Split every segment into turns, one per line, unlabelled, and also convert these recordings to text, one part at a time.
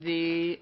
the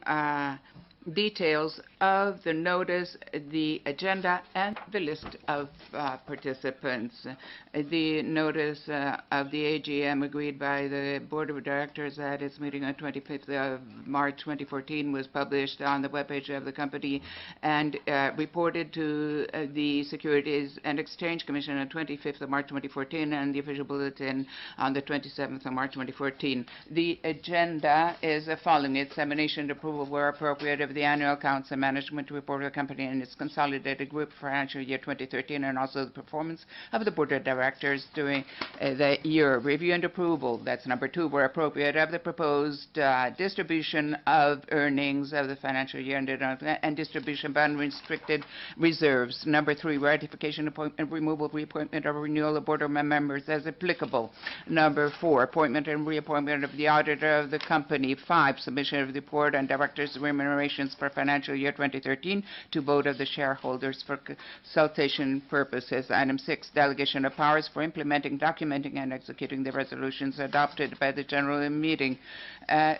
details of the notice, the agenda, and the list of participants. The notice of the AGM agreed by the Board of Directors at its meeting on 25th of March 2014 was published on the webpage of the company and reported to the Securities and Exchange Commission on 25th of March 2014 and the official bulletin on the 27th of March 2014. The agenda is following examination and approval where appropriate of the annual accounts and management report of the company and its consolidated group for financial year 2013, and also the performance of the Board of Directors during the year. Review and approval, that's number 2, where appropriate, of the proposed distribution of earnings of the financial year and distribution of unrestricted reserves. Number 3, ratification, appointment, removal, reappointment, or renewal of board members as applicable. Number 4, appointment and reappointment of the auditor of the company. 5, submission of the report on directors' remunerations for financial year 2013 to vote of the shareholders for consultation purposes. Item 6, delegation of powers for implementing, documenting, and executing the resolutions adopted by the general meeting.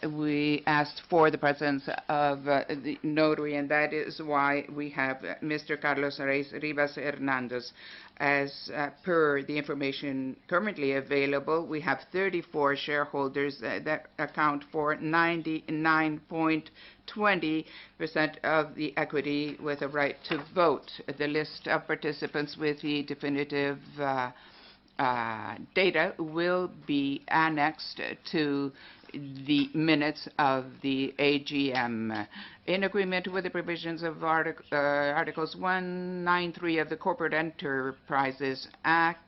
We asked for the presence of the notary, and that is why we have Mr. Carlos Reyes Rivas Hernandez. As per the information currently available, we have 34 shareholders that account for 99.20% of the equity with a right to vote. The list of participants with the definitive data will be annexed to the minutes of the AGM. In agreement with the provisions of Articles 193 of the Corporate Enterprises Act,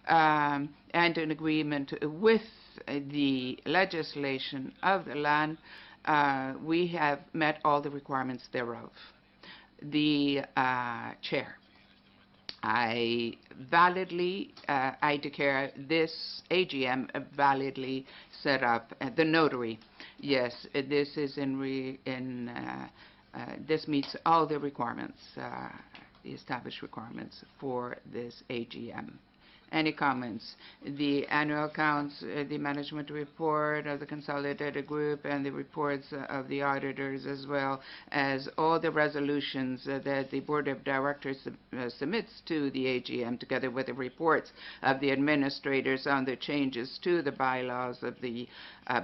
and in agreement with the legislation of the land, we have met all the requirements thereof. The Chair, I declare this AGM validly set up. The notary, yes, this is this meets all the requirements, the established requirements for this AGM. Any comments? The annual accounts, the management report of the consolidated group, and the reports of the auditors, as well as all the resolutions that the Board of Directors submits to the AGM, together with the reports of the administrators on the changes to the bylaws of the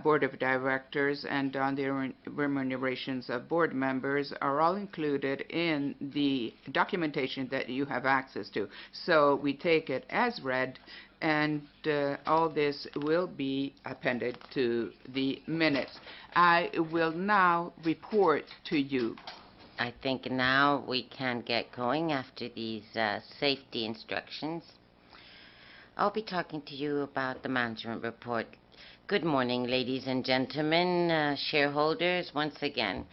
Board of Directors and on the remunerations of board members, are all included in the documentation that you have access to. So we take it as read, and all this will be appended to the minutes. I will now report to you.
I think now we can get going after these safety instructions. I'll be talking to you about the management report. Good morning, ladies and gentlemen, shareholders. Once again,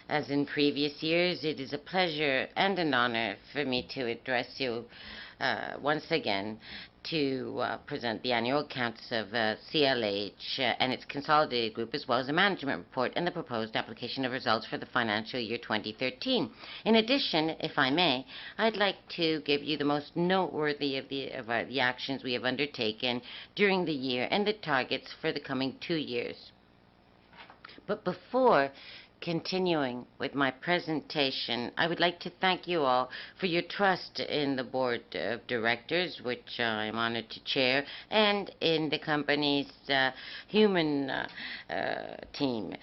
as in previous years, it is a pleasure and an honor for me to address you once again to present the annual accounts of CLH and its consolidated group, as well as the management report and the proposed application of results for the financial year 2013. In addition, if I may, I'd like to give you the most noteworthy of the actions we have undertaken during the year and the targets for the coming 2 years. But before continuing with my presentation, I would like to thank you all for your trust in the Board of Directors, which I am honored to chair, and in the company's human team,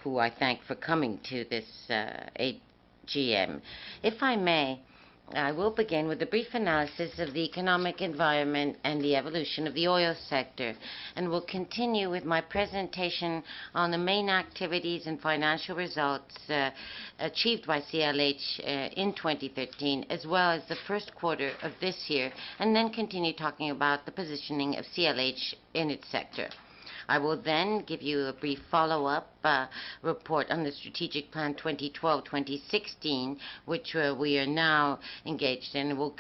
who I thank for coming to this AGM. If I may, I will begin with a brief analysis of the economic environment and the evolution of the oil sector, and will continue with my presentation on the main activities and financial results achieved by CLH in 2013, as well as the first quarter of this year, and then continue talking about the positioning of CLH in its sector. I will then give you a brief follow-up report on the Strategic Plan 2012-2016, which we are now engaged in, and will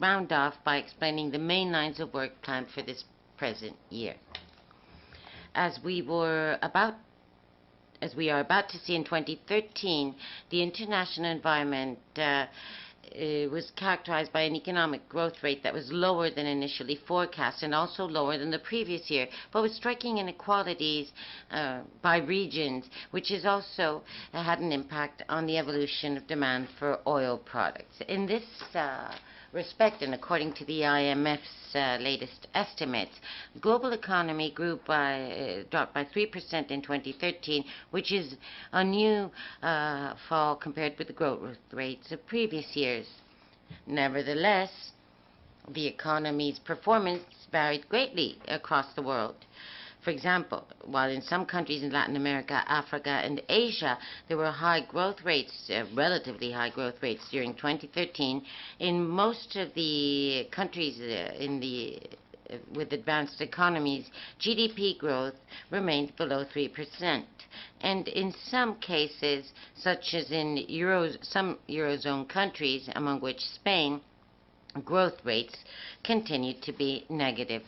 round off by explaining the main lines of work planned for this present year. As we are about to see in 2013, the international environment was characterized by an economic growth rate that was lower than initially forecast and also lower than the previous year, but with striking inequalities by regions, which has also had an impact on the evolution of demand for oil products. In this respect, and according to the IMF's latest estimates, the global economy dropped by 3% in 2013, which is a new fall compared with the growth rates of previous years. Nevertheless, the economy's performance varied greatly across the world. For example, while in some countries in Latin America, Africa, and Asia, there were high growth rates, relatively high growth rates during 2013, in most of the countries with advanced economies, GDP growth remained below 3%. And in some cases, such as in some Eurozone countries, among which Spain, growth rates continued to be negative.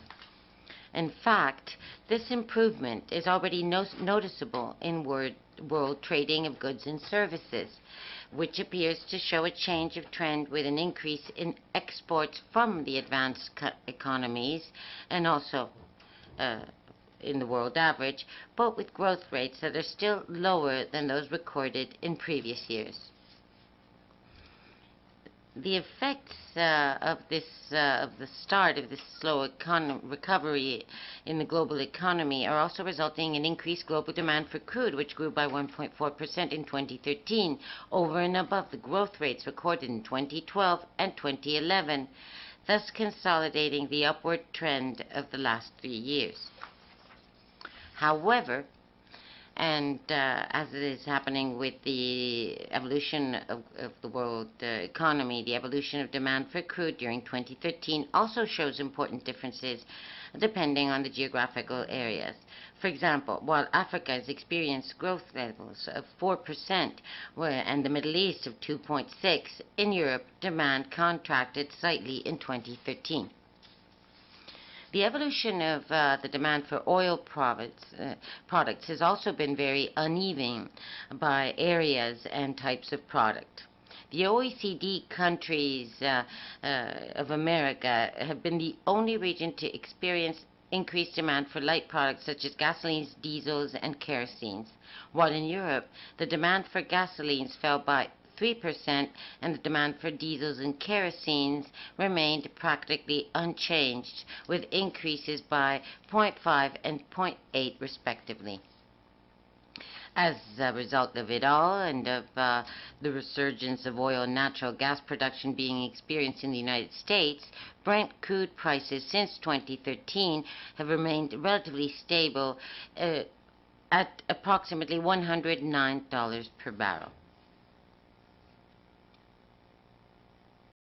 In fact, this improvement is already noticeable in world trading of goods and services, which appears to show a change of trend with an increase in exports from the advanced economies and also in the world average, but with growth rates that are still lower than those recorded in previous years. The effects of the start of this slow recovery in the global economy are also resulting in increased global demand for crude, which grew by 1.4% in 2013, over and above the growth rates recorded in 2012 and 2011, thus consolidating the upward trend of the last 3 years. However, and as it is happening with the evolution of the world economy, the evolution of demand for crude during 2013 also shows important differences depending on the geographical areas. For example, while Africa has experienced growth levels of 4% and the Middle East of 2.6%, in Europe demand contracted slightly in 2013. The evolution of the demand for oil products has also been very uneven by areas and types of product. The OECD countries of America have been the only region to experience increased demand for light products such as gasolines, diesels, and kerosenes, while in Europe the demand for gasolines fell by 3% and the demand for diesels and kerosenes remained practically unchanged, with increases by 0.5 and 0.8 respectively. As a result of it all and of the resurgence of oil and natural gas production being experienced in the United States, Brent crude prices since 2013 have remained relatively stable at approximately $109 per barrel.